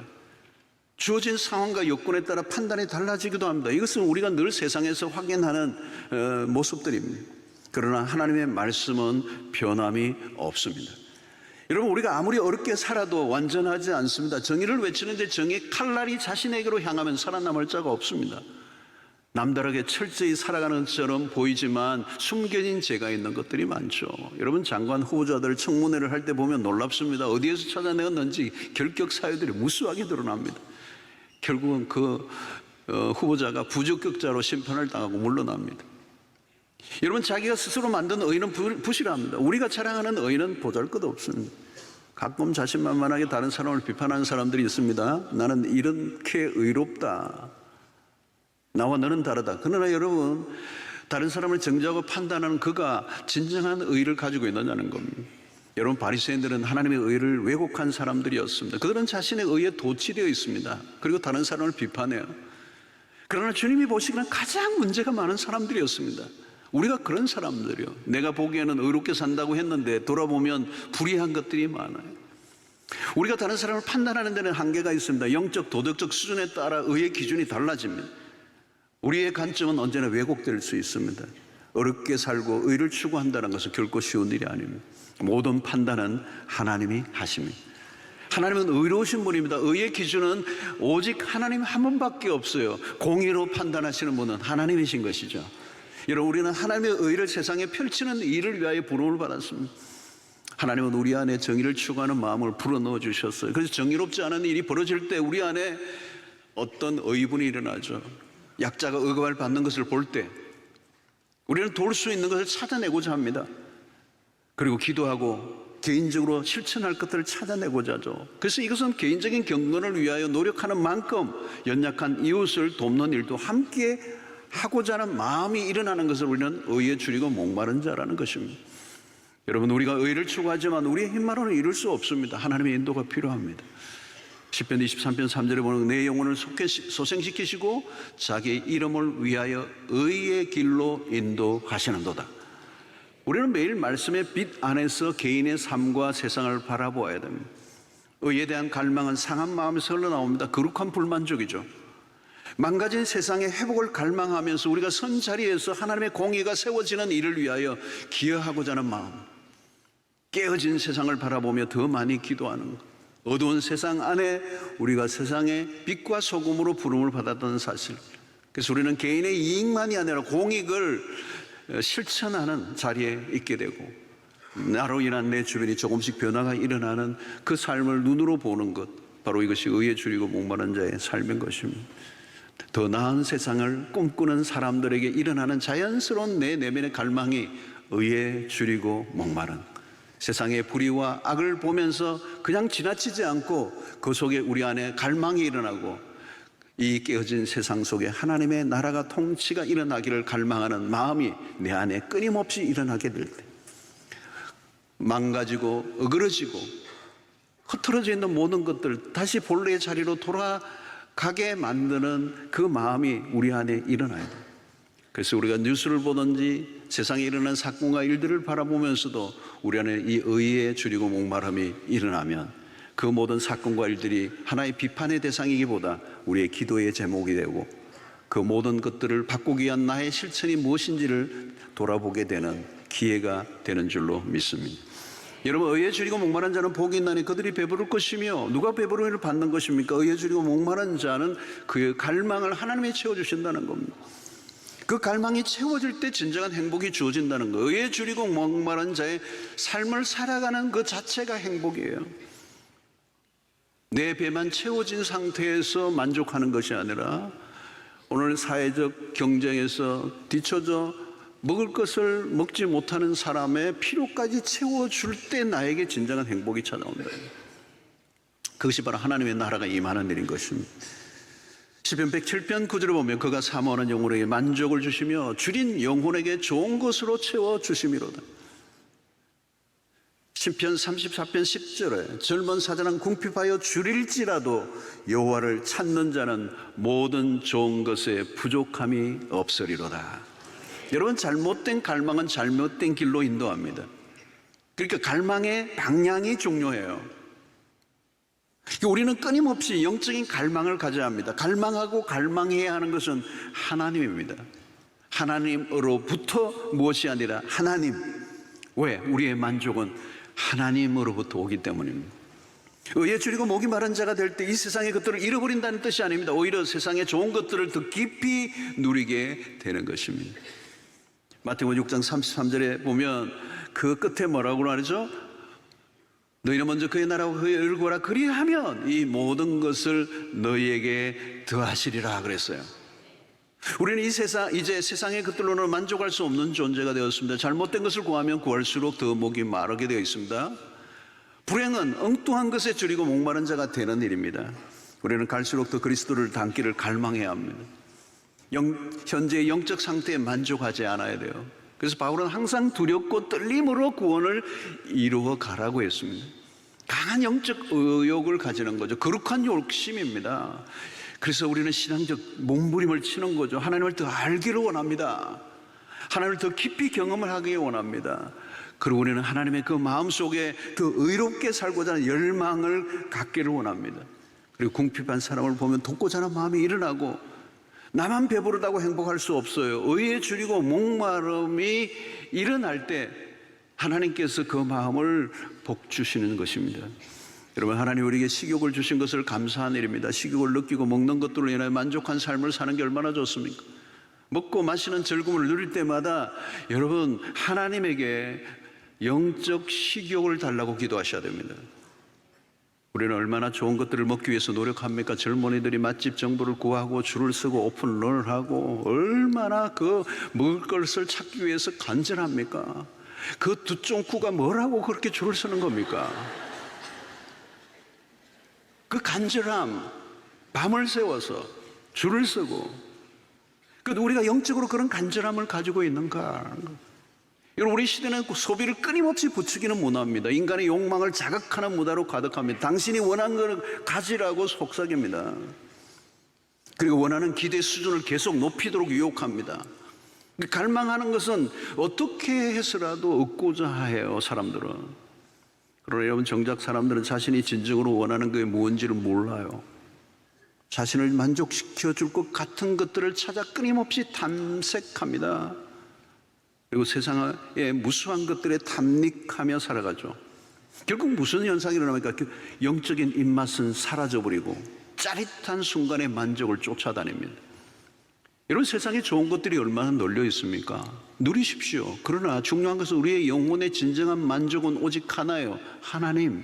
주어진 상황과 여건에 따라 판단이 달라지기도 합니다. 이것은 우리가 늘 세상에서 확인하는 모습들입니다. 그러나 하나님의 말씀은 변함이 없습니다. 여러분, 우리가 아무리 어렵게 살아도 완전하지 않습니다. 정의를 외치는데 정의의 칼날이 자신에게로 향하면 살아남을 자가 없습니다. 남다르게 철저히 살아가는 것처럼 보이지만 숨겨진 죄가 있는 것들이 많죠. 여러분, 장관 후보자들 청문회를 할 때 보면 놀랍습니다. 어디에서 찾아내었는지 결격 사유들이 무수하게 드러납니다. 결국은 그 후보자가 부적격자로 심판을 당하고 물러납니다. 여러분, 자기가 스스로 만든 의는 부실합니다. 우리가 자랑하는 의는 보잘것없습니다. 가끔 자신만만하게 다른 사람을 비판하는 사람들이 있습니다. 나는 이렇게 의롭다. 나와 너는 다르다. 그러나 여러분, 다른 사람을 정죄하고 판단하는 그가 진정한 의를 가지고 있느냐는 겁니다. 여러분, 바리새인들은 하나님의 의를 왜곡한 사람들이었습니다. 그들은 자신의 의에 도취되어 있습니다. 그리고 다른 사람을 비판해요. 그러나 주님이 보시기에는 가장 문제가 많은 사람들이었습니다. 우리가 그런 사람들이요. 내가 보기에는 의롭게 산다고 했는데 돌아보면 불의한 것들이 많아요. 우리가 다른 사람을 판단하는 데는 한계가 있습니다. 영적, 도덕적 수준에 따라 의의 기준이 달라집니다. 우리의 관점은 언제나 왜곡될 수 있습니다. 어렵게 살고 의를 추구한다는 것은 결코 쉬운 일이 아닙니다. 모든 판단은 하나님이 하십니다. 하나님은 의로우신 분입니다. 의의 기준은 오직 하나님 한 분밖에 없어요. 공의로 판단하시는 분은 하나님이신 것이죠. 여러분, 우리는 하나님의 의를 세상에 펼치는 일을 위하여 부름을 받았습니다. 하나님은 우리 안에 정의를 추구하는 마음을 불어넣어 주셨어요. 그래서 정의롭지 않은 일이 벌어질 때 우리 안에 어떤 의분이 일어나죠. 약자가 억압을 받는 것을 볼 때 우리는 도울 수 있는 것을 찾아내고자 합니다. 그리고 기도하고 개인적으로 실천할 것들을 찾아내고자 하죠. 그래서 이것은 개인적인 경건을 위하여 노력하는 만큼 연약한 이웃을 돕는 일도 함께 하고자 하는 마음이 일어나는 것을 우리는 의에 줄이고 목마른 자라는 것입니다. 여러분, 우리가 의를 추구하지만 우리의 힘만으로는 이룰 수 없습니다. 하나님의 인도가 필요합니다. 시편 23편 3절에 보면 내 영혼을 소생시키시고 자기 이름을 위하여 의의 길로 인도하시는도다. 우리는 매일 말씀의 빛 안에서 개인의 삶과 세상을 바라보아야 됩니다. 의에 대한 갈망은 상한 마음에서 흘러나옵니다. 거룩한 불만족이죠. 망가진 세상의 회복을 갈망하면서 우리가 선 자리에서 하나님의 공의가 세워지는 일을 위하여 기여하고자 하는 마음, 깨어진 세상을 바라보며 더 많이 기도하는 것, 어두운 세상 안에 우리가 세상의 빛과 소금으로 부름을 받았다는 사실. 그래서 우리는 개인의 이익만이 아니라 공익을 실천하는 자리에 있게 되고 나로 인한 내 주변이 조금씩 변화가 일어나는 그 삶을 눈으로 보는 것, 바로 이것이 의에 줄이고 목마른 자의 삶인 것입니다. 더 나은 세상을 꿈꾸는 사람들에게 일어나는 자연스러운 내 내면의 갈망이 의에 줄이고 목마른, 세상의 불의와 악을 보면서 그냥 지나치지 않고 그 속에 우리 안에 갈망이 일어나고 이 깨어진 세상 속에 하나님의 나라가 통치가 일어나기를 갈망하는 마음이 내 안에 끊임없이 일어나게 될 때, 망가지고 어그러지고 흐트러져 있는 모든 것들 다시 본래의 자리로 돌아가게 만드는 그 마음이 우리 안에 일어나야 돼요. 그래서 우리가 뉴스를 보든지 세상에 일어나는 사건과 일들을 바라보면서도 우리 안에 이 의에 줄이고 목마름이 일어나면 그 모든 사건과 일들이 하나의 비판의 대상이기보다 우리의 기도의 제목이 되고 그 모든 것들을 바꾸기 위한 나의 실천이 무엇인지를 돌아보게 되는 기회가 되는 줄로 믿습니다. 여러분, 의에 줄이고 목마른 자는 복이 있나니 그들이 배부를 것이며 누가 배부름을 받는 것입니까? 의에 줄이고 목마른 자는 그의 갈망을 하나님이 채워주신다는 겁니다. 그 갈망이 채워질 때 진정한 행복이 주어진다는 거예요. 의에 줄이고 목마른 자의 삶을 살아가는 그 자체가 행복이에요. 내 배만 채워진 상태에서 만족하는 것이 아니라 오늘 사회적 경쟁에서 뒤처져 먹을 것을 먹지 못하는 사람의 필요까지 채워줄 때 나에게 진정한 행복이 찾아온다. 그것이 바로 하나님의 나라가 임하는 일인 것입니다. 시편 107편 9절을 보면 그가 사모하는 영혼에게 만족을 주시며 줄인 영혼에게 좋은 것으로 채워주심이로다. 시편 34편 10절에 젊은 사자는 궁핍하여 줄일지라도 여호와를 찾는 자는 모든 좋은 것에 부족함이 없으리로다. 여러분, 잘못된 갈망은 잘못된 길로 인도합니다. 그러니까 갈망의 방향이 중요해요. 우리는 끊임없이 영적인 갈망을 가져야 합니다. 갈망하고 갈망해야 하는 것은 하나님입니다. 하나님으로부터 무엇이 아니라 하나님. 왜? 우리의 만족은 하나님으로부터 오기 때문입니다. 의에 줄이고 목이 마른 자가 될 때 이 세상의 것들을 잃어버린다는 뜻이 아닙니다. 오히려 세상의 좋은 것들을 더 깊이 누리게 되는 것입니다. 마태복음 6장 33절에 보면 그 끝에 뭐라고 말하죠? 너희는 먼저 그의 나라와 그의 의를 구하라. 그리하면 이 모든 것을 너희에게 더하시리라 그랬어요. 우리는 이제 세상의 것들로는 만족할 수 없는 존재가 되었습니다. 잘못된 것을 구하면 구할수록 더 목이 마르게 되어 있습니다. 불행은 엉뚱한 것에 줄이고 목마른 자가 되는 일입니다. 우리는 갈수록 더 그리스도를 닮기를 갈망해야 합니다. 현재의 영적 상태에 만족하지 않아야 돼요. 그래서 바울은 항상 두렵고 떨림으로 구원을 이루어 가라고 했습니다. 강한 영적 의욕을 가지는 거죠. 거룩한 욕심입니다. 그래서 우리는 신앙적 몸부림을 치는 거죠. 하나님을 더 알기를 원합니다. 하나님을 더 깊이 경험을 하기 원합니다. 그리고 우리는 하나님의 그 마음속에 더 의롭게 살고자 하는 열망을 갖기를 원합니다. 그리고 궁핍한 사람을 보면 돕고자 하는 마음이 일어나고, 나만 배부르다고 행복할 수 없어요. 의에 줄이고 목마름이 일어날 때 하나님께서 그 마음을 복 주시는 것입니다. 여러분, 하나님 우리에게 식욕을 주신 것을 감사한 일입니다. 식욕을 느끼고 먹는 것들로 인하여 만족한 삶을 사는 게 얼마나 좋습니까? 먹고 마시는 즐거움을 누릴 때마다 여러분, 하나님에게 영적 식욕을 달라고 기도하셔야 됩니다. 우리는 얼마나 좋은 것들을 먹기 위해서 노력합니까? 젊은이들이 맛집 정보를 구하고 줄을 서고 오픈런을 하고 얼마나 그 먹을 것을 찾기 위해서 간절합니까? 그 두 쫑쿠가 뭐라고 그렇게 줄을 서는 겁니까? 그 간절함, 밤을 새워서 줄을 서고, 우리가 영적으로 그런 간절함을 가지고 있는가? 여러분, 우리 시대는 소비를 끊임없이 부추기는 문화입니다. 인간의 욕망을 자극하는 문화로 가득합니다. 당신이 원하는 걸 가지라고 속삭입니다. 그리고 원하는 기대 수준을 계속 높이도록 유혹합니다. 갈망하는 것은 어떻게 해서라도 얻고자 해요, 사람들은. 그러나 여러분, 정작 사람들은 자신이 진정으로 원하는 게 무엇인지를 몰라요. 자신을 만족시켜 줄 것 같은 것들을 찾아 끊임없이 탐색합니다. 그리고 세상의 무수한 것들에 탐닉하며 살아가죠. 결국 무슨 현상이 일어납니까? 영적인 입맛은 사라져버리고 짜릿한 순간의 만족을 쫓아다닙니다. 여러분, 세상에 좋은 것들이 얼마나 널려 있습니까? 누리십시오. 그러나 중요한 것은 우리의 영혼의 진정한 만족은 오직 하나예요. 하나님이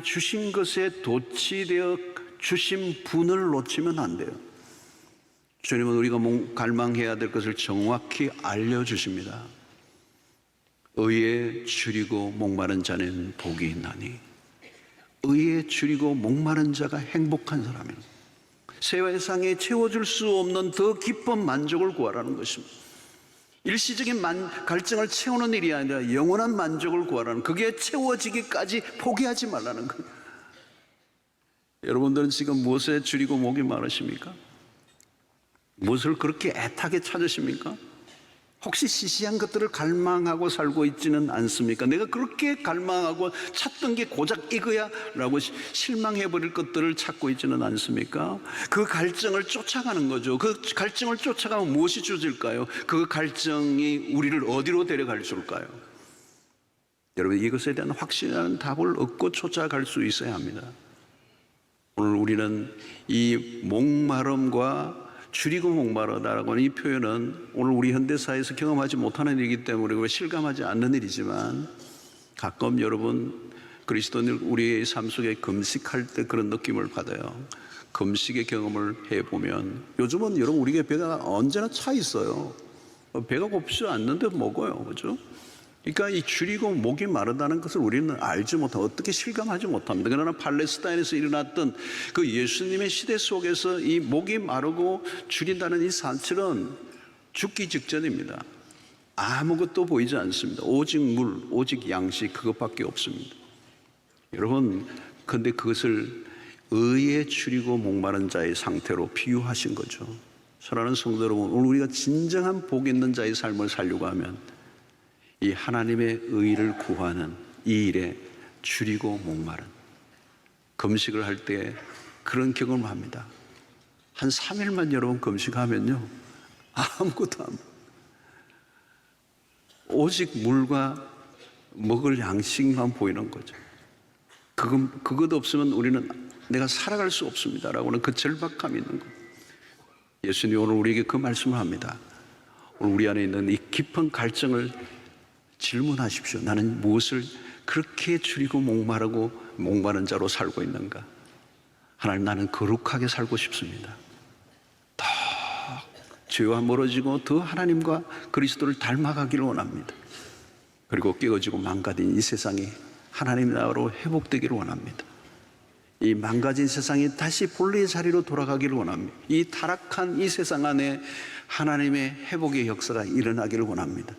주신 것에 도취되어 주신 분을 놓치면 안 돼요. 주님은 우리가 갈망해야 될 것을 정확히 알려주십니다. 의에 줄이고 목마른 자는 복이 있나니. 의에 줄이고 목마른 자가 행복한 사람입니다. 세상에 채워줄 수 없는 더 깊은 만족을 구하라는 것입니다. 일시적인 갈증을 채우는 일이 아니라 영원한 만족을 구하라는, 그게 채워지기까지 포기하지 말라는 거예요. 여러분들은 지금 무엇에 줄이고 목이 마르십니까? 무엇을 그렇게 애타게 찾으십니까? 혹시 시시한 것들을 갈망하고 살고 있지는 않습니까? 내가 그렇게 갈망하고 찾던 게 고작 이거야 라고 실망해버릴 것들을 찾고 있지는 않습니까? 그 갈증을 쫓아가는 거죠. 그 갈증을 쫓아가면 무엇이 주어질까요? 그 갈증이 우리를 어디로 데려갈 줄까요? 여러분, 이것에 대한 확실한 답을 얻고 쫓아갈 수 있어야 합니다. 오늘 우리는 이 목마름과 줄이고 목마르다라고 하는 이 표현은 오늘 우리 현대사회에서 경험하지 못하는 일이기 때문에 실감하지 않는 일이지만, 가끔 여러분 그리스도인들 우리의 삶 속에 금식할 때 그런 느낌을 받아요. 금식의 경험을 해보면 요즘은 여러분 우리의 배가 언제나 차 있어요. 배가 고프지 않는데 먹어요. 그죠? 그러니까 이 줄이고 목이 마르다는 것을 우리는 알지 못하고 어떻게 실감하지 못합니다. 그러나 팔레스타인에서 일어났던 그 예수님의 시대 속에서 이 목이 마르고 줄인다는 이 사실은 죽기 직전입니다. 아무것도 보이지 않습니다. 오직 물, 오직 양식, 그것밖에 없습니다. 여러분, 근데 그것을 의에 줄이고 목마른 자의 상태로 비유하신 거죠. 사랑하는 성도 여러분, 오늘 우리가 진정한 복 있는 자의 삶을 살려고 하면 이 하나님의 의를 구하는 이 일에 줄이고 목마른, 금식을 할 때 그런 경험을 합니다. 한 3일만 여러분 금식하면요, 아무것도 안, 오직 물과 먹을 양식만 보이는 거죠. 그것 없으면 우리는 내가 살아갈 수 없습니다라고는 그 절박함이 있는 거예요. 예수님 오늘 우리에게 그 말씀을 합니다. 오늘 우리 안에 있는 이 깊은 갈증을 질문하십시오. 나는 무엇을 그렇게 줄이고 목마른 자로 살고 있는가? 하나님, 나는 거룩하게 살고 싶습니다. 더 죄와 멀어지고 더 하나님과 그리스도를 닮아가기를 원합니다. 그리고 깨어지고 망가진 이 세상이 하나님 나라로 회복되기를 원합니다. 이 망가진 세상이 다시 본래의 자리로 돌아가기를 원합니다. 이 타락한 이 세상 안에 하나님의 회복의 역사가 일어나기를 원합니다.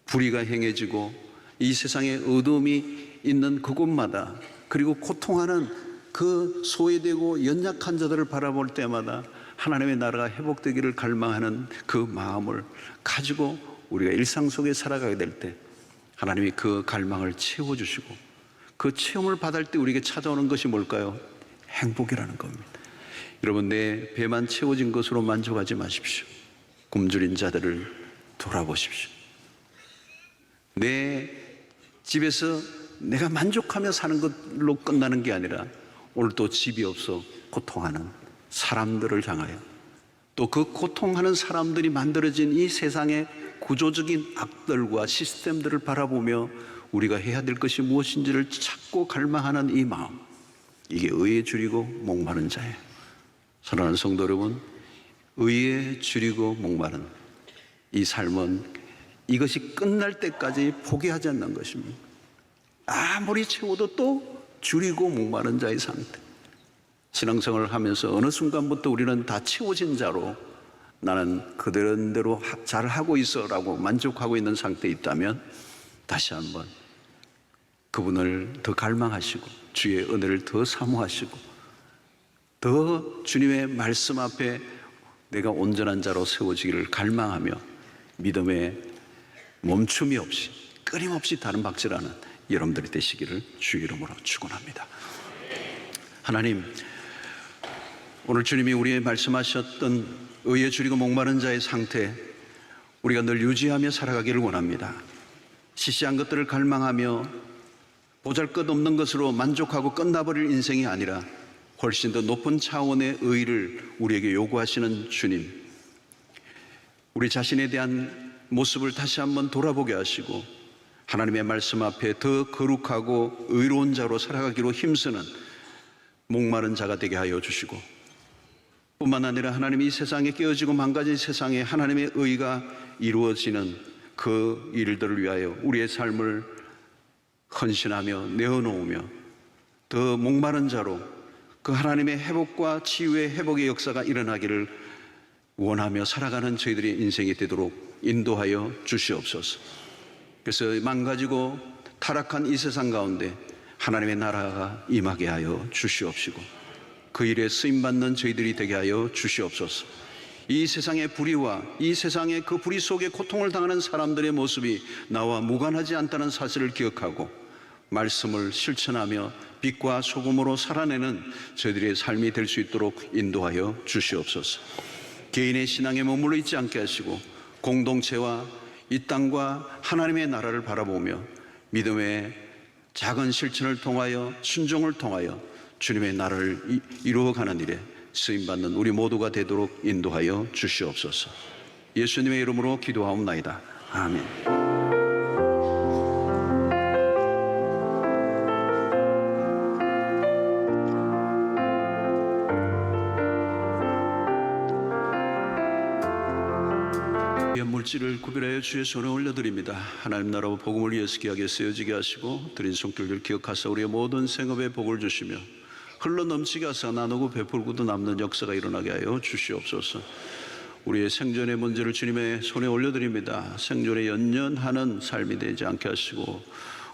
불의가 행해지고 이 세상에 어둠이 있는 그곳마다, 그리고 고통하는 그 소외되고 연약한 자들을 바라볼 때마다 하나님의 나라가 회복되기를 갈망하는 그 마음을 가지고 우리가 일상 속에 살아가게 될 때 하나님이 그 갈망을 채워주시고, 그 체험을 받을 때 우리에게 찾아오는 것이 뭘까요? 행복이라는 겁니다. 여러분, 내 배만 채워진 것으로 만족하지 마십시오. 굶주린 자들을 돌아보십시오. 내 집에서 내가 만족하며 사는 것로 끝나는 게 아니라 오늘 또 집이 없어 고통하는 사람들을 향하여, 또 그 고통하는 사람들이 만들어진 이 세상의 구조적인 악들과 시스템들을 바라보며 우리가 해야 될 것이 무엇인지를 찾고 갈망하는 이 마음, 이게 의에 줄이고 목마른 자예요. 사랑하는 성도 여러분, 의에 줄이고 목마른 이 삶은 이것이 끝날 때까지 포기하지 않는 것입니다. 아무리 채워도 또 줄이고 목마른 자의 상태. 신앙생활을 하면서 어느 순간부터 우리는 다 채워진 자로, 나는 그대로 잘하고 있어 라고 만족하고 있는 상태에 있다면 다시 한번 그분을 더 갈망하시고 주의 은혜를 더 사모하시고 더 주님의 말씀 앞에 내가 온전한 자로 세워지기를 갈망하며 믿음의 멈춤이 없이 끊임없이 다른 박질하는 여러분들이 되시기를 주의 이름으로 축원합니다. 하나님, 오늘 주님이 우리의 말씀하셨던 의에 줄이고 목마른 자의 상태, 우리가 늘 유지하며 살아가기를 원합니다. 시시한 것들을 갈망하며 보잘것없는 것으로 만족하고 끝나버릴 인생이 아니라 훨씬 더 높은 차원의 의를 우리에게 요구하시는 주님, 우리 자신에 대한 모습을 다시 한번 돌아보게 하시고 하나님의 말씀 앞에 더 거룩하고 의로운 자로 살아가기로 힘쓰는 목마른 자가 되게 하여 주시고, 뿐만 아니라 하나님, 이 세상에 깨어지고 망가진 세상에 하나님의 의가 이루어지는 그 일들을 위하여 우리의 삶을 헌신하며 내어놓으며 더 목마른 자로 그 하나님의 회복과 치유의 회복의 역사가 일어나기를 원하며 살아가는 저희들의 인생이 되도록 인도하여 주시옵소서. 그래서 망가지고 타락한 이 세상 가운데 하나님의 나라가 임하게 하여 주시옵시고 그 일에 쓰임받는 저희들이 되게 하여 주시옵소서. 이 세상의 불의와 이 세상의 그 불의 속에 고통을 당하는 사람들의 모습이 나와 무관하지 않다는 사실을 기억하고 말씀을 실천하며 빛과 소금으로 살아내는 저희들의 삶이 될 수 있도록 인도하여 주시옵소서. 개인의 신앙에 머물러 있지 않게 하시고 공동체와 이 땅과 하나님의 나라를 바라보며 믿음의 작은 실천을 통하여 순종을 통하여 주님의 나라를 이루어가는 일에 쓰임받는 우리 모두가 되도록 인도하여 주시옵소서. 예수님의 이름으로 기도하옵나이다. 아멘. 물질을 구별하여 주의 손에 올려드립니다. 하나님 나라와 복음을 위해서 귀하게 쓰여지게 하시고 드린 손길들 기억하사 우리의 모든 생업에 복을 주시며 흘러 넘치게 하사 나누고 베풀고도 남는 역사가 일어나게 하여 주시옵소서. 우리의 생존의 문제를 주님의 손에 올려드립니다. 생존에 연연하는 삶이 되지 않게 하시고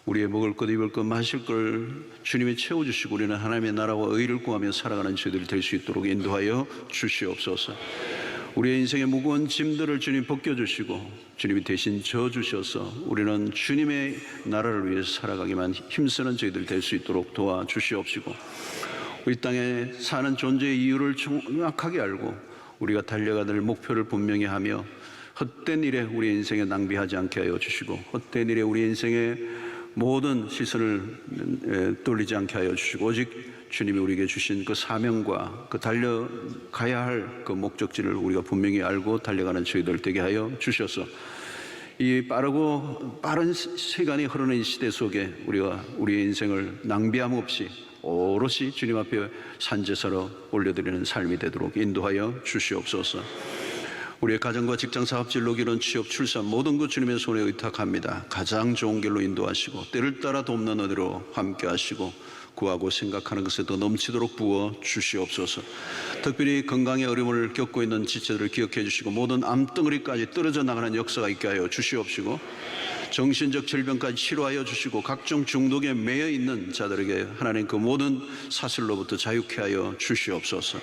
우리의 먹을 것, 입을 것, 마실 걸 주님이 채워주시고 우리는 하나님의 나라와 의를 구하며 살아가는 저희들이 될 수 있도록 인도하여 주시옵소서. 우리의 인생의 무거운 짐들을 주님 벗겨주시고 주님이 대신 져주셔서 우리는 주님의 나라를 위해서 살아가기만 힘쓰는 저희들 될 수 있도록 도와주시옵시고, 우리 땅에 사는 존재의 이유를 정확하게 알고 우리가 달려가야 될 목표를 분명히 하며 헛된 일에 우리 인생에 낭비하지 않게 하여 주시고, 헛된 일에 우리 인생의 모든 시선을 돌리지 않게 하여 주시고, 오직 주님이 우리에게 주신 그 사명과 그 달려가야 할 그 목적지를 우리가 분명히 알고 달려가는 저희들 되게 하여 주셔서 이 빠른 시간이 흐르는 이 시대 속에 우리가 우리의 인생을 낭비함 없이 오롯이 주님 앞에 산제사로 올려드리는 삶이 되도록 인도하여 주시옵소서. 우리의 가정과 직장, 사업, 진로, 결혼, 취업, 출산 모든 것 주님의 손에 의탁합니다. 가장 좋은 길로 인도하시고 때를 따라 돕는 은혜로 함께 하시고 구하고 생각하는 것에 더 넘치도록 부어 주시옵소서. 특별히 건강의 어려움을 겪고 있는 지체들을 기억해 주시고 모든 암덩어리까지 떨어져 나가는 역사가 있게 하여 주시옵시고, 정신적 질병까지 치료하여 주시고 각종 중독에 매여 있는 자들에게 하나님 그 모든 사슬로부터 자유케 하여 주시옵소서.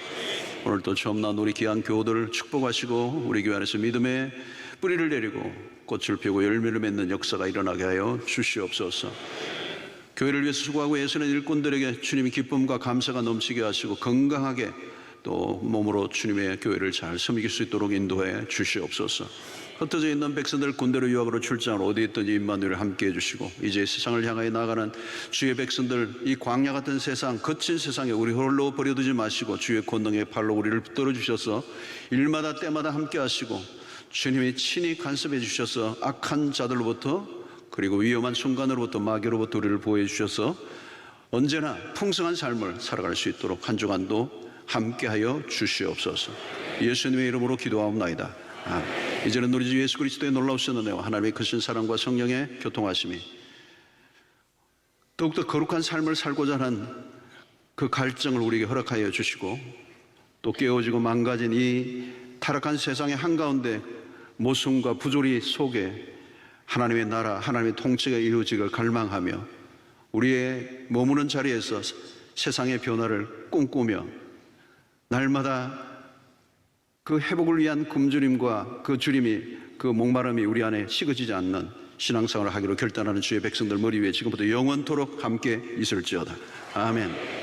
오늘도 처음 나온 우리 귀한 교우들을 축복하시고 우리 교회 안에서 믿음의 뿌리를 내리고 꽃을 피우고 열매를 맺는 역사가 일어나게 하여 주시옵소서. 교회를 위해서 수고하고 애쓰는 일꾼들에게 주님의 기쁨과 감사가 넘치게 하시고 건강하게 또 몸으로 주님의 교회를 잘 섬길 수 있도록 인도해 주시옵소서. 흩어져 있는 백성들 군대로 유학으로 출장을 어디 있든지 임마누엘을 함께해 주시고 이제 세상을 향하여 나아가는 주의 백성들, 이 광야 같은 세상, 거친 세상에 우리 홀로 버려두지 마시고 주의 권능의 팔로 우리를 붙들어 주셔서 일마다 때마다 함께 하시고 주님이 친히 간섭해 주셔서 악한 자들로부터 그리고 위험한 순간으로부터 마귀로부터 우리를 보호해 주셔서 언제나 풍성한 삶을 살아갈 수 있도록 한 주간도 함께하여 주시옵소서. 예수님의 이름으로 기도하옵나이다. 아멘. 이제는 우리 주 예수 그리스도의 놀라우신 은혜와 하나님의 크신 사랑과 성령의 교통하심이 더욱더 거룩한 삶을 살고자 하는 그 갈증을 우리에게 허락하여 주시고, 또 깨어지고 망가진 이 타락한 세상의 한가운데 모순과 부조리 속에 하나님의 나라, 하나님의 통치가 이루어지길 갈망하며 우리의 머무는 자리에서 세상의 변화를 꿈꾸며 날마다 그 회복을 위한 굶주림과 그 주림이, 그 목마름이 우리 안에 식어지지 않는 신앙생활을 하기로 결단하는 주의 백성들 머리 위에 지금부터 영원토록 함께 있을지어다. 아멘.